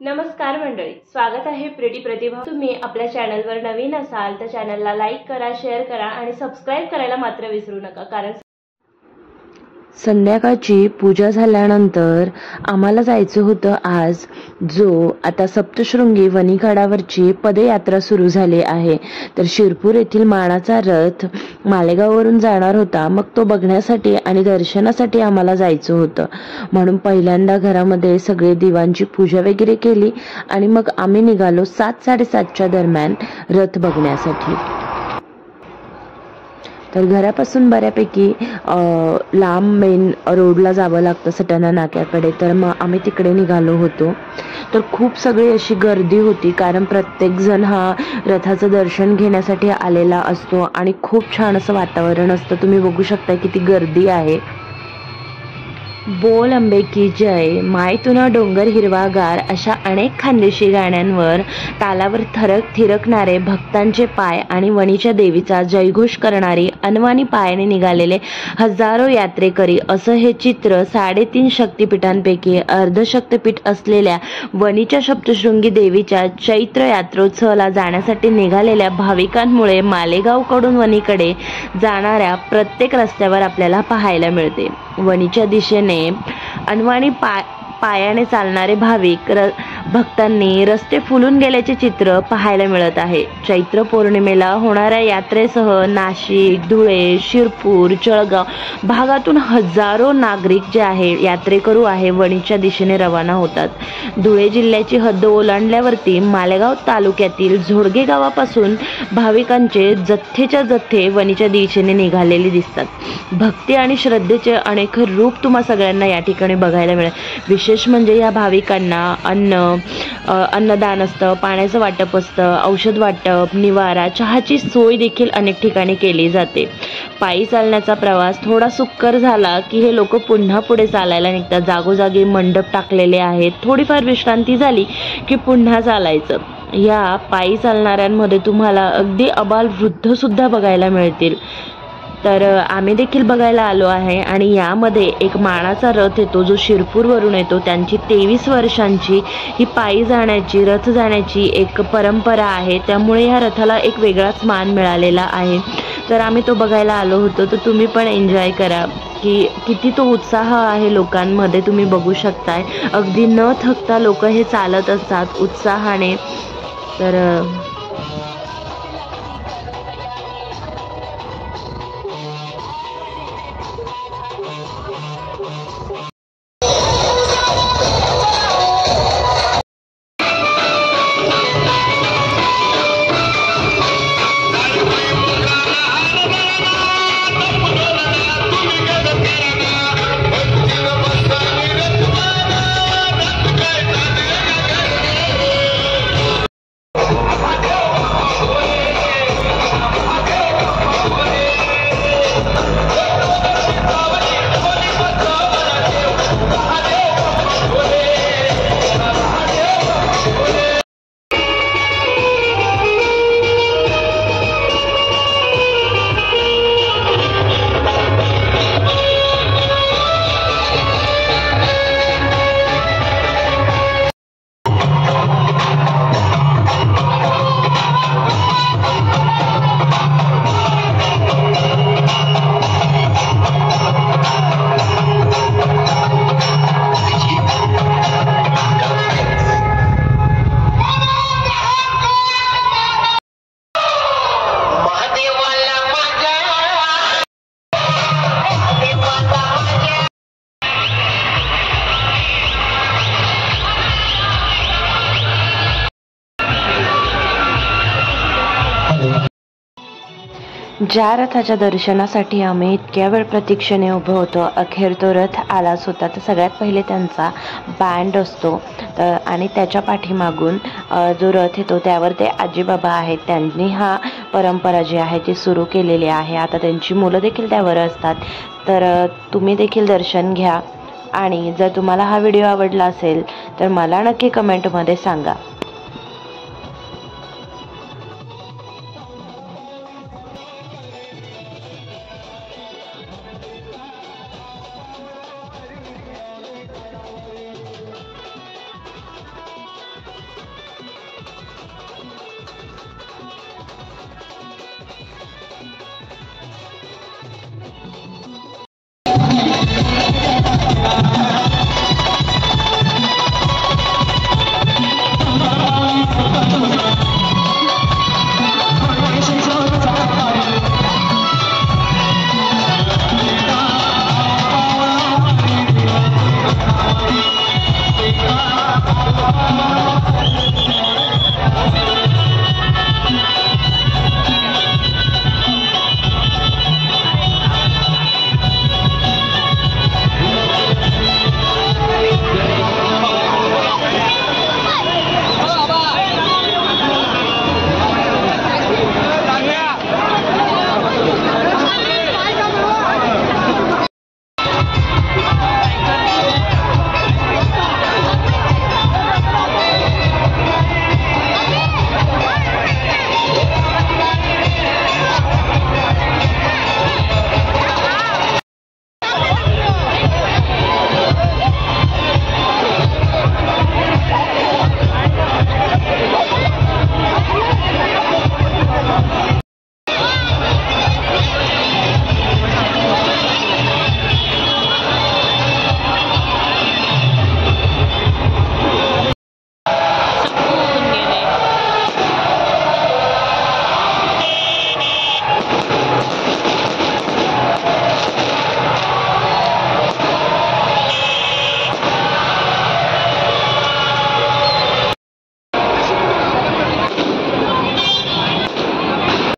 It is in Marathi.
नमस्कार मंडळी, स्वागत आहे प्रिटी प्रतिभा। तुम्ही आपल्या चॅनलवर नवीन असाल तर चॅनलला लाईक करा, शेअर करा आणि सबस्क्राइब करायला मात्र विसरू नका। कारण संध्याकाळची पूजा झाल्यानंतर आम्हाला जायचं होतं आज जो आता सप्तशृंगी वणीगडावरची पदयात्रा सुरू झाली आहे। तर शिरपूर येथील मानाचा रथ मालेगाववरून जाणार होता, मग तो बघण्यासाठी आणि दर्शनासाठी आम्हाला जायचं होतं। म्हणून पहिल्यांदा घरामध्ये सगळे दिवांची पूजा वगैरे केली आणि मग आम्ही निघालो 7:30-7:30च्या दरम्यान रथ बघण्यासाठी। तर घरापासून बऱ्यापैकी लांब मेन रोडला जावं लागतं सटाणा नाक्याकडे, तर मग आम्ही तिकडे निघालो होतो। तर खूप सगळी अशी गर्दी होती, कारण प्रत्येक जण हा रथाचं दर्शन घेण्यासाठी आलेला असतो आणि खूप छान असं वातावरण असतं। तुम्ही बघू शकता किती गर्दी आहे। बोल अंबे की जय, माय तुना डोंगर हिरवागार अशा अनेक खानदेशी गाण्यांवर तालावर थिरकणारे भक्तांचे पाय आणि वणीच्या देवीचा जयघोष करणारी अनवाणी पायाने निघालेले हजारो यात्रेकरी, असं हे चित्र 3.5 शक्तिपीठांपैकी अर्धशक्तिपीठ असलेल्या वणीच्या सप्तशृंगी देवीच्या चैत्र यात्रोत्सवाला जाण्यासाठी निघालेल्या भाविकांमुळे मालेगावकडून वणीकडे जाणाऱ्या प्रत्येक रस्त्यावर आपल्याला पाहायला मिळते। वणीच्या दिशेने अनवाणी पायाने चालणारे भाविक भक्तांनी रस्ते फुलून गेल्याचे चित्र पाहायला मिळत आहे। चैत्र पौर्णिमेला होणाऱ्या यात्रेसह नाशिक, धुळे, शिरपूर, जळगाव भागातून हजारो नागरिक जे आहे यात्रेकरू आहे वणीच्या दिशेने रवाना होतात। धुळे जिल्ह्याची हद्द ओलांडल्यावरती मालेगाव तालुक्यातील झोडगे गावापासून भाविकांचे जथ्थेच्या जथ्थे वणीच्या दिशेने निघालेले दिसतात। भक्ती आणि श्रद्धेचे अनेक रूप तुम्हा सगळ्यांना या ठिकाणी बघायला मिळेल। विशेष म्हणजे या भाविकांना अन्नदान असतं, पाण्याचं वाटप असतं, औषध वाटप, निवारा, चहाची सोय देखील अनेक ठिकाणी केली जाते। पायी चालण्याचा प्रवास थोडा सुकर झाला की हे लोक पुन्हा पुढे चालायला निघतात। जागोजागी मंडप टाकलेले आहेत, थोडीफार विश्रांती झाली की पुन्हा चालायचं। या पायी चालणाऱ्यांमध्ये तुम्हाला अगदी अबाल वृद्ध सुद्धा बघायला मिळतील। तर आम्ही देखील बघायला आलो आहे आणि यामध्ये एक मानाचा रथ येतो जो शिरपूरवरून येतो। त्यांची 23 वर्षांची ही पायी जाण्याची, रथ जाण्याची एक परंपरा आहे, त्यामुळे या रथाला एक वेगळाच मान मिळालेला आहे। तर आम्ही तो बघायला आलो होतो। तर तुम्ही पण एन्जॉय करा की किती तो उत्साह आहे लोकांमध्ये, तुम्ही बघू शकताय। अगदी न थकता लोक हे चालत असतात उत्साहाने। तर ज्या रथाच्या दर्शनासाठी आम्ही इतक्या वेळ प्रतीक्षेने उभे होतो, अखेर तो रथ आलाच होता। तर सगळ्यात पहिले त्यांचा बँड असतो आणि त्याच्या पाठीमागून जो रथ येतो त्यावर ते आजीबाबा आहेत, त्यांनी हा परंपरा जी आहे ती सुरू केलेली आहे। आता त्यांची मुलं देखील त्यावर असतात। तर तुम्ही देखील दर्शन घ्या आणि जर तुम्हाला हा व्हिडिओ आवडला असेल तर मला नक्की कमेंटमध्ये सांगा।